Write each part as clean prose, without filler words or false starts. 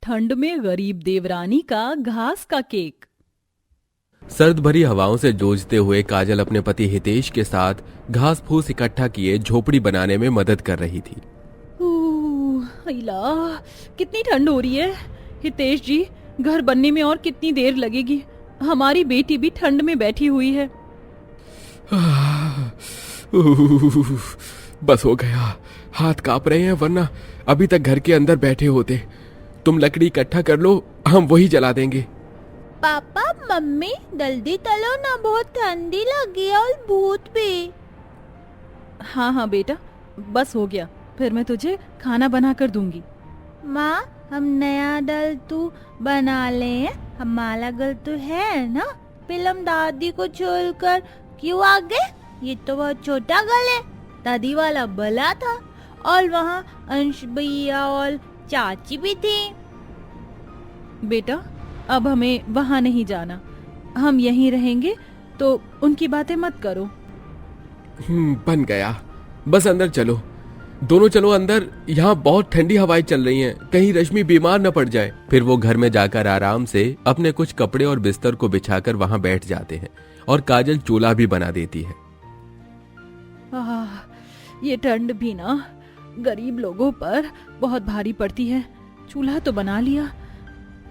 ठंड में गरीब देवरानी का घास का केक। सर्द भरी हवाओं से जूझते हुए काजल अपने पति हितेश के साथ घास फूस इकट्ठा किए झोपड़ी बनाने में मदद कर रही थी। इला, कितनी ठंड हो रही है। हितेश जी, घर बनने में और कितनी देर लगेगी? हमारी बेटी भी ठंड में बैठी हुई है। बस हो गया, हाथ कांप रहे हैं, वरना अभी तक घर के अंदर बैठे होते। तुम लकड़ी इकट्ठा कर लो, हम वही जला देंगे। पापा मम्मी जल्दी चलो ना, बहुत ठंडी लगी है और भूत भी। हाँ हाँ बेटा, बस हो गया, फिर मैं तुझे खाना बना कर दूंगी। माँ, हम नया दल तू बना ले, हमारा गल तो है ना। फिल्म दादी को छोड़कर क्यों आ गए? ये तो बहुत छोटा गल है। दादी वाला बला था और वहाँ अंश भैया और चाची भी थी। बेटा, अब हमें वहाँ नहीं जाना, हम यहीं रहेंगे, तो उनकी बातें मत करो। बन गया, बस अंदर चलो, दोनों चलो अंदर। यहाँ बहुत ठंडी हवाएं चल रही हैं, कहीं रश्मि बीमार न पड़ जाए। फिर वो घर में जाकर आराम से अपने कुछ कपड़े और बिस्तर को बिछाकर वहां बैठ जाते हैं और काजल चूल्हा भी बना देती है। ये ठंड भी ना गरीब लोगों पर बहुत भारी पड़ती है। चूल्हा तो बना लिया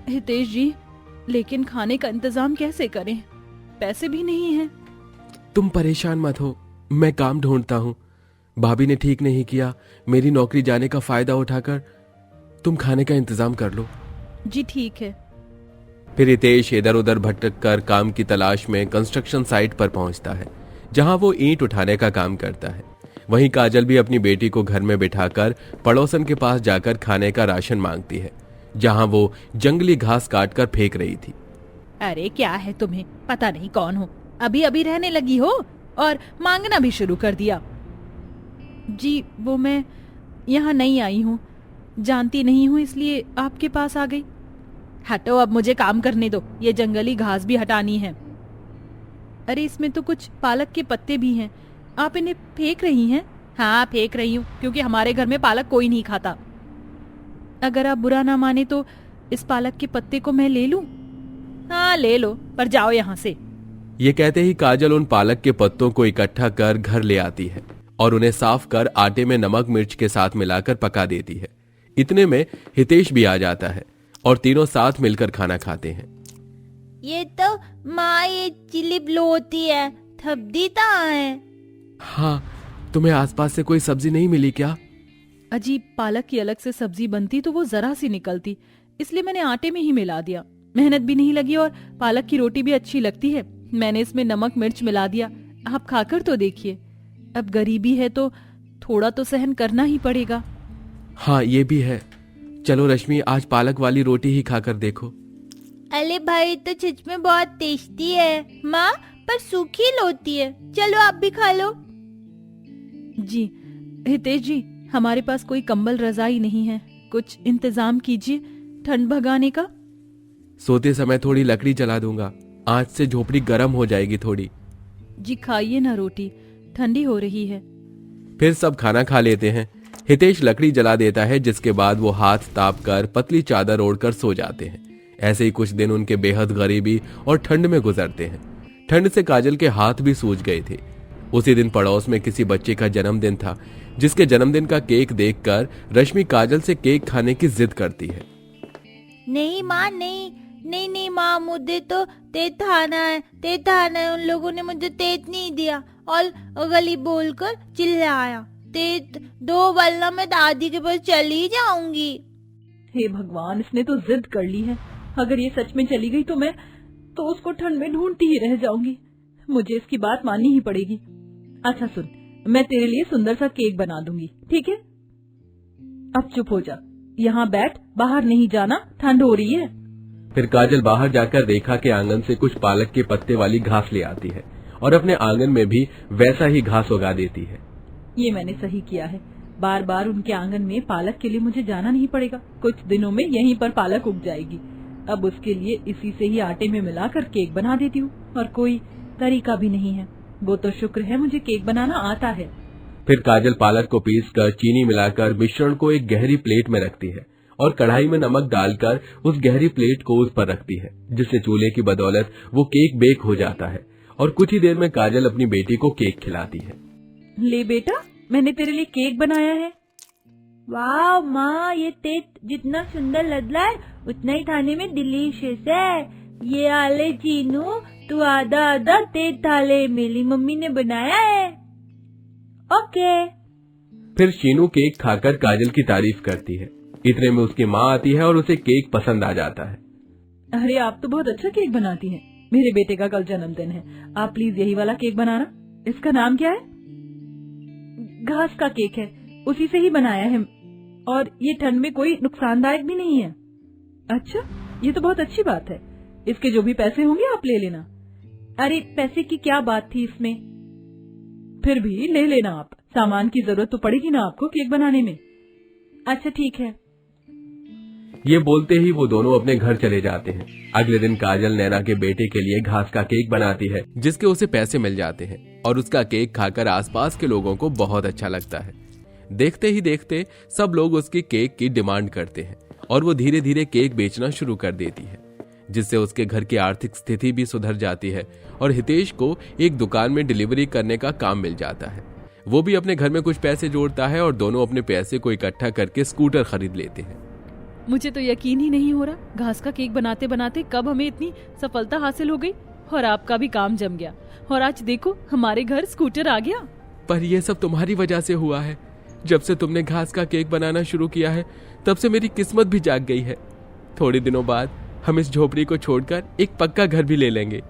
हितेश जी, लेकिन खाने का इंतजाम कैसे करें? पैसे भी नहीं हैं। तुम परेशान मत हो, मैं काम ढूंढता हूँ। भाभी ने ठीक नहीं किया, मेरी नौकरी जाने का फायदा उठाकर तुम खाने का इंतजाम कर लो। जी ठीक है। फिर हितेश इधर उधर भटक कर काम की तलाश में कंस्ट्रक्शन साइट पर पहुंचता है, जहां वो ईंट उठाने का काम करता है। वहीं काजल भी अपनी बेटी को घर में बिठाकर पड़ोसन के पास जाकर खाने का राशन मांगती है, जहां वो जंगली घास काटकर फेंक रही थी। अरे क्या है तुम्हें, पता नहीं कौन हो, अभी अभी रहने लगी हो और मांगना भी शुरू कर दिया। जी वो मैं यहाँ नहीं आई हूँ, जानती नहीं हूँ, इसलिए आपके पास आ गई। हटो, अब मुझे काम करने दो, ये जंगली घास भी हटानी है। अरे इसमें तो कुछ पालक के पत्ते भी हैं, आप इन्हें फेंक रही हैं? हाँ फेंक रही हूँ, क्योंकि हमारे घर में पालक कोई नहीं खाता। अगर आप बुरा ना माने तो इस पालक के पत्ते को मैं ले लूं? हाँ ले लो, पर जाओ यहाँ से। ये कहते ही काजल उन पालक के पत्तों को इकट्ठा कर घर ले आती है और उन्हें साफ कर आटे में नमक मिर्च के साथ मिलाकर पका देती है। इतने में हितेश भी आ जाता है और तीनों साथ मिलकर खाना खाते हैं। ये तो माँ, ये चिलिप लोती है, थब्दी कहाँ है? हाँ, तुम्हें आसपास से कोई सब्जी नहीं मिली क्या? अजीब, पालक की अलग से सब्जी बनती तो वो जरा सी निकलती, इसलिए मैंने आटे में ही मिला दिया। मेहनत भी नहीं लगी और पालक की रोटी भी अच्छी लगती है। मैंने इसमें नमक मिर्च मिला दिया, आप खाकर तो देखिए। अब गरीबी है तो थोड़ा तो सहन करना ही पड़ेगा। हाँ ये भी है। चलो रश्मि, आज पालक वाली रोटी ही खाकर देखो। अरे भाई, तो सच में बहुत टेस्टी है माँ, पर सूखी लोती है। चलो आप भी खा लो। जी हितेश जी, हमारे पास कोई कंबल रजाई नहीं है, कुछ इंतजाम कीजिए ठंड भगाने का। सोते समय थोड़ी लकड़ी जला दूंगा, आज से झोपड़ी गर्म हो जाएगी थोड़ी। जी खाइए ना रोटी, ठंडी हो रही है। फिर सब खाना खा लेते हैं। हितेश लकड़ी जला देता है, जिसके बाद वो हाथ ताप कर पतली चादर ओढ़कर सो जाते हैं। ऐसे ही कुछ दिन उनके बेहद गरीबी और ठंड में गुजरते हैं। ठंड से काजल के हाथ भी सूज गए थे। उसी दिन पड़ोस में किसी बच्चे का जन्मदिन था, जिसके जन्मदिन का केक देखकर रश्मि काजल से केक खाने की जिद करती है। नहीं माँ, नहीं नहीं नहीं माँ, मुझे तो तेज खाना है, तेज खाना है। उन लोगों ने मुझे तेज नहीं दिया और गली बोलकर चिल्लाया, तेज दो वरना मैं दादी के पास चली जाऊंगी। हे भगवान, इसने तो जिद कर ली है। अगर ये सच में चली गई तो मैं तो उसको ठंड में ढूंढती ही रह जाऊंगी। मुझे इसकी बात माननी ही पड़ेगी। अच्छा सुन, मैं तेरे लिए सुंदर सा केक बना दूंगी, ठीक है? अब चुप हो जा, यहाँ बैठ, बाहर नहीं जाना, ठंड हो रही है। फिर काजल बाहर जाकर रेखा के आंगन से कुछ पालक के पत्ते वाली घास ले आती है और अपने आंगन में भी वैसा ही घास उगा देती है। ये मैंने सही किया है, बार बार उनके आंगन में पालक के लिए मुझे जाना नहीं पड़ेगा। कुछ दिनों में यहीं पर पालक उग जाएगी। अब उसके लिए इसी से ही आटे में मिलाकर केक बना देती हूँ, और कोई तरीका भी नहीं है। वो तो शुक्र है मुझे केक बनाना आता है। फिर काजल पालक को पीसकर चीनी मिलाकर मिश्रण को एक गहरी प्लेट में रखती है और कढ़ाई में नमक डालकर उस गहरी प्लेट को उस पर रखती है, जिससे चूल्हे की बदौलत वो केक बेक हो जाता है और कुछ ही देर में काजल अपनी बेटी को केक खिलाती है। ले बेटा, मैंने तेरे लिए केक बनाया है। वाह माँ, ये केक जितना सुंदर लग रहा है उतना ही खाने में डिलीशियस है। ये आले चीनू, तू आधा आधा केक खा ले, मेरी मम्मी ने बनाया है। ओके। फिर शीनू केक खाकर काजल की तारीफ करती है। इतने में उसकी माँ आती है और उसे केक पसंद आ जाता है। अरे आप तो बहुत अच्छा केक बनाती हैं। मेरे बेटे का कल जन्मदिन है, आप प्लीज यही वाला केक बनाना। इसका नाम क्या है? घास का केक है, उसी से ही बनाया है और ये ठंड में कोई नुकसानदायक भी नहीं है। अच्छा, ये तो बहुत अच्छी बात है। इसके जो भी पैसे होंगे आप ले लेना। अरे पैसे की क्या बात थी इसमें, फिर भी ले लेना आप। सामान की जरूरत तो पड़ेगी ना आपको केक बनाने में। अच्छा ठीक है। ये बोलते ही वो दोनों अपने घर चले जाते हैं। अगले दिन काजल नैना के बेटे के लिए घास का केक बनाती है, जिसके उसे पैसे मिल जाते हैं और उसका केक खाकर आसपास के लोगों को बहुत अच्छा लगता है। देखते ही देखते सब लोग उसकी केक की डिमांड करते हैं और वो धीरे धीरे केक बेचना शुरू कर देती है, जिससे उसके घर की आर्थिक स्थिति भी सुधर जाती है और हितेश को एक दुकान में डिलीवरी करने का काम मिल जाता है। वो भी अपने घर में कुछ पैसे जोड़ता है और दोनों अपने पैसे को इकट्ठा करके स्कूटर खरीद लेते हैं। मुझे तो यकीन ही नहीं हो रहा, घास का केक बनाते बनाते कब हमें इतनी सफलता हासिल हो गई और आपका भी काम जम गया और आज देखो हमारे घर स्कूटर आ गया। पर यह सब तुम्हारी वजह से हुआ है। जब से तुमने घास का केक बनाना शुरू किया है तब से मेरी किस्मत भी जाग गई है। थोड़े दिनों बाद हम इस झोपड़ी को छोड़कर एक पक्का घर भी ले लेंगे।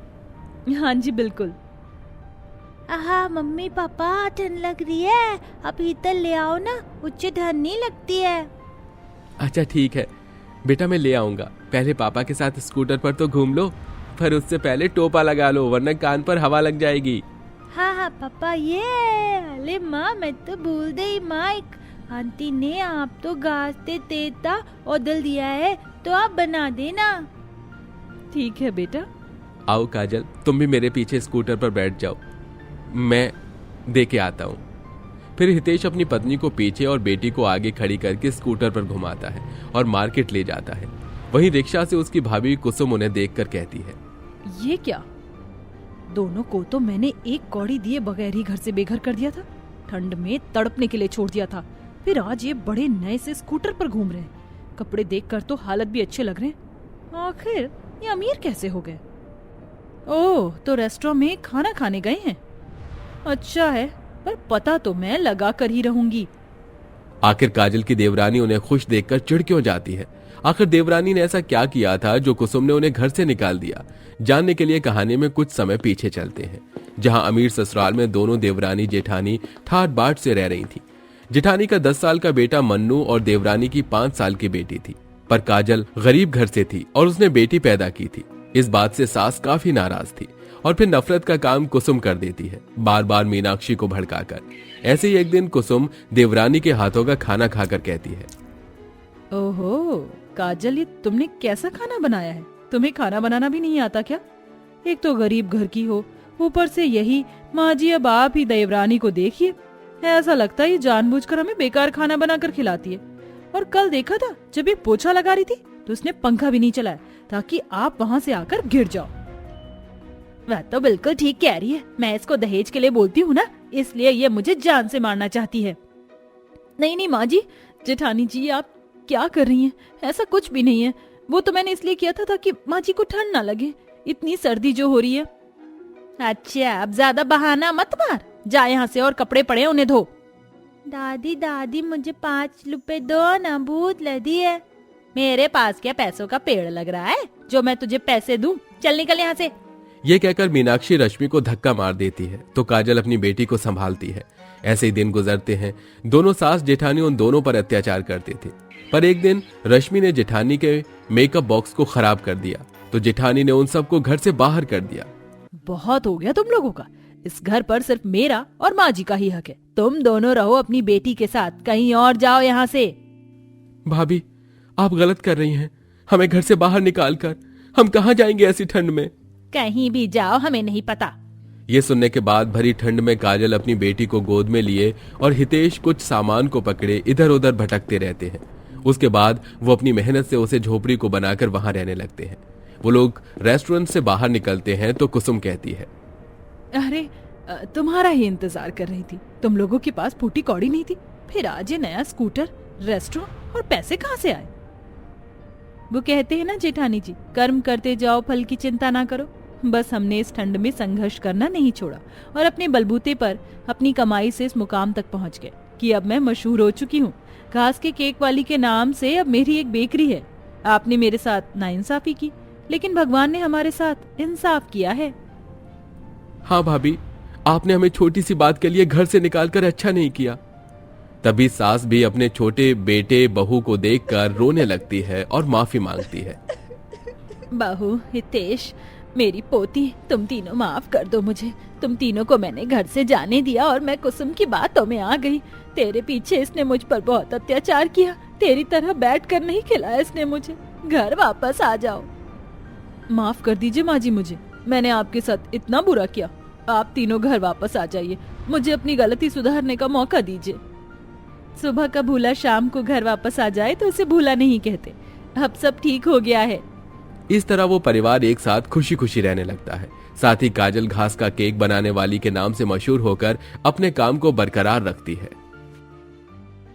हाँ जी बिल्कुल। आहा मम्मी पापा, ठंड लग रही है, अब हीटर ले आओ ना, मुझे ठंड नहीं लगती है। अच्छा ठीक है बेटा, मैं ले आऊंगा। पहले पापा के साथ स्कूटर पर तो घूम लो, पर उससे पहले टोपा लगा लो वरना कान पर हवा लग जाएगी। हाँ हाँ पापा, ये अरे माँ मैं तो भूल गई माँ, एक आंटी ने आप तो घास से तेता ऑर्डर दिया है तो आप बना देना। ठीक है बेटा। आओ काजल, तुम भी मेरे पीछे स्कूटर पर बैठ जाओ, मैं दे के आता हूँ। फिर हितेश अपनी पत्नी को पीछे और बेटी को आगे खड़ी करके स्कूटर पर घुमाता है और मार्केट ले जाता है। वहीं रिक्शा से उसकी भाभी कुसुम उन्हें देखकर कहती है, ये क्या, दोनों को तो मैंने एक कौड़ी दिए बगैर ही घर से बेघर कर दिया था, ठंड में तड़पने के लिए छोड़ दिया था, फिर आज ये बड़े नए से स्कूटर पर घूम रहे हैं। कपड़े देखकर तो हालत भी अच्छे लग रहे हैं। आखिर ये अमीर कैसे हो गए? ओह, तो रेस्टोरेंट में खाना खाने गए हैं। अच्छा है, पर पता तो मैं लगा कर ही रहूंगी। आखिर काजल की देवरानी उन्हें खुश देखकर चिढ़ क्यों जाती है? आखिर देवरानी ने ऐसा क्या किया था जो कुसुम ने उन्हें घर से निकाल दिया? जानने के लिए कहानी में कुछ समय पीछे चलते हैं, जहां अमीर ससुराल में दोनों देवरानी जेठानी ठाट बाट से रह रही थी। जेठानी का 10 साल का बेटा मन्नू और देवरानी की 5 साल की बेटी थी। पर काजल गरीब घर से थी और उसने बेटी पैदा की थी। इस बात से सास काफी नाराज थी और फिर नफरत का काम कुसुम कर देती है, बार बार मीनाक्षी को भड़काकर। ऐसे ही एक दिन कुसुम देवरानी के हाथों का खाना खाकर कहती है, ओहो काजल, ये तुमने कैसा खाना बनाया है? तुम्हें खाना बनाना भी नहीं आता क्या? एक तो गरीब घर की हो, ऊपर से यही माँ जी अब आप ही देवरानी को देखिए, ऐसा लगता है ये जानबूझकर हमें बेकार खाना बनाकर खिलाती है। और कल देखा था जब ये पोछा लगा रही थी तो उसने पंखा भी नहीं चलाया ताकि आप वहाँ से आकर गिर जाओ। वह तो बिल्कुल ठीक कह रही है, मैं इसको दहेज के लिए बोलती हूँ ना, इसलिए ये मुझे जान से मारना चाहती है। नहीं नहीं माँ जी, जेठानी जी आप क्या कर रही हैं? ऐसा कुछ भी नहीं है, वो तो मैंने इसलिए किया था ताकि माँ जी को ठंड ना लगे, इतनी सर्दी जो हो रही है। अच्छा अब ज्यादा बहाना मत मार, जा यहाँ से और कपड़े पड़े उन्हें धो। दादी दादी मुझे 5 रुपए दो ना, भूत लगी है। मेरे पास क्या पैसों का पेड़ लग रहा है जो मैं तुझे पैसे दूं? चल निकल यहाँ से। ये कहकर मीनाक्षी रश्मि को धक्का मार देती है तो काजल अपनी बेटी को संभालती है। ऐसे ही दिन गुजरते हैं। दोनों सास जेठानी उन दोनों पर अत्याचार करते थे, पर एक दिन रश्मि ने जेठानी के मेकअप बॉक्स को खराब कर दिया तो जेठानी ने उन सबको घर से बाहर कर दिया। बहुत हो गया तुम लोगों का, इस घर पर सिर्फ मेरा और माँ जी का ही हक है। तुम दोनों रहो अपनी बेटी के साथ, कहीं और जाओ यहाँ से। भाभी आप गलत कर रही हैं, हमें घर से बाहर निकाल कर हम कहाँ जाएंगे ऐसी ठंड में? कहीं भी जाओ, हमें नहीं पता। ये सुनने के बाद भरी ठंड में काजल अपनी बेटी को गोद में लिए और हितेश कुछ सामान को पकड़े इधर उधर भटकते रहते हैं। उसके बाद वो अपनी मेहनत से उसे झोपड़ी को बनाकर वहां रहने लगते हैं। वो लोग रेस्टोरेंट से बाहर निकलते हैं तो कुसुम कहती है, अरे तुम्हारा ही इंतजार कर रही थी। तुम लोगों के पास फूटी कौड़ी नहीं थी, फिर आज ये नया स्कूटर, रेस्टोरेंट और पैसे कहाँ से आए? वो कहते हैं ना जेठानी जी, कर्म करते जाओ, फल की चिंता ना करो। बस हमने इस ठंड में संघर्ष करना नहीं छोड़ा और अपने बलबूते पर अपनी कमाई से इस मुकाम तक पहुंच गए कि अब मैं मशहूर हो चुकी हूँ। घास के केक वाली के नाम से अब मेरी एक बेकरी है। आपने मेरे साथ नाइंसाफी की, लेकिन भगवान ने हमारे साथ इंसाफ किया है। हाँ भाभी, आपने हमें छोटी सी बात के लिए घर से निकालकर अच्छा नहीं किया। तभी सास भी अपने छोटे बेटे बहू को देखकर रोने लगती है और माफी मांगती है। बहू, हितेश, मेरी पोती, तुम तीनों माफ कर दो मुझे। तुम तीनों को मैंने घर से जाने दिया और मैं कुसुम की बातों में आ गई। तेरे पीछे इसने मुझ पर बहुत अत्याचार किया। तेरी तरह बैठ कर नहीं खिलाया इसने मुझे। घर वापस आ जाओ। माफ कर दीजिए माँ जी मुझे, मैंने आपके साथ इतना बुरा किया। आप तीनों घर वापस आ जाइए, मुझे अपनी गलती सुधारने का मौका दीजिए। सुबह का भूला शाम को घर वापस आ जाए तो उसे भूला नहीं कहते। अब सब ठीक हो गया है। इस तरह वो परिवार एक साथ खुशी खुशी रहने लगता है। साथ ही काजल घास का केक बनाने वाली के नाम से मशहूर होकर अपने काम को बरकरार रखती है।